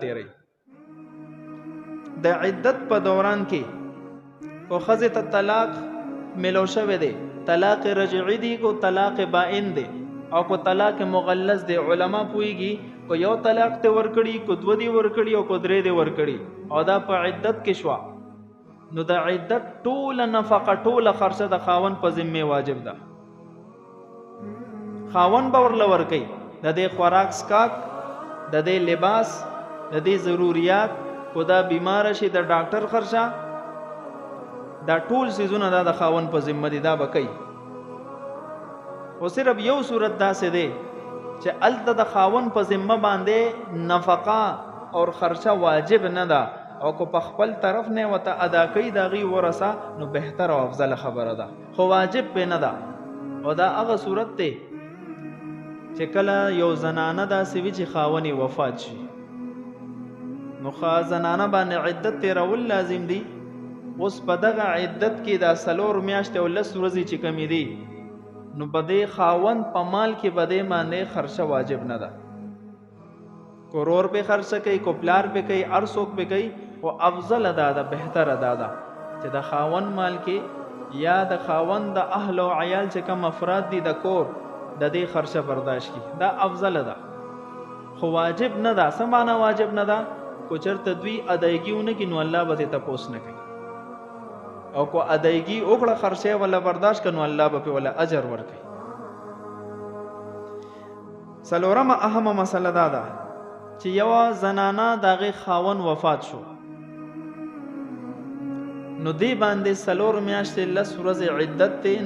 تیری د عدت په دوران کې کو خزه ته طلاق ملو شوه دی، طلاق رجعی دی کو طلاق بائن دی او کو طلاق مغلظ دی. علما پویږي کو یو طلاق ته ورکړي، کو دو دی ورکړي او کو درې دی ورکړي او دا په عدت کې شو، نو د عدت ټول نفقه ټول خرچه د خاون په ذمه واجب ده. خاون به ورله ورکي د دې خوراک سکاک، د دې لباس، د دې ضرورت، کو دا بیمار شي د ډاکټر خرچه، دا ټول سيزونه دا د خاون په ذمه دي، دا به کوي. او صرف یو صورت داسې دی چې الته د خاون په ذمه باندې نفقه او خرچه واجب نه ده او کو په خپل طرف نه وته ادا کوي داغي ورثه، نو بهتر او افضل خبره ده، خو واجب به نه ده. او دا هغه صورت دی چې کله یو زنانه داسې وي چې خاوني وفات شي، نو زنانه باندې عدت تیرول لازم دي. اوس په دغه عدت کې دا 4 میاشتې او 10 ورځې چې کمی دي، نو په دې خاوند په مال کې په دې باندې خرچه واجب نه ده. کورور به خرچه کوي، کو پلار به کوي، ارسوک به کوي، او افضل ادا ده، بهتر ادا ده چې د خاوند مال کې یا د خاوند د اهل او عیال چې کوم افراد دي د کور د دې خرچه برداشت کی، دا افضل ده، خو واجب نه ده. سمانه واجب نه ده، کو چرته دوی ادایګیونه کې نو الله به تاسو نه کوي، او کو ادایګي وکړه خرچه ولا برداشت کنو الله به په ولا اجر ورکړي. څلورمه اهمه مسله دا ده چې یو زنانه دغه خاون وفات شو، نو دی باندې 4 میاشتې 10 ورځې عدت ته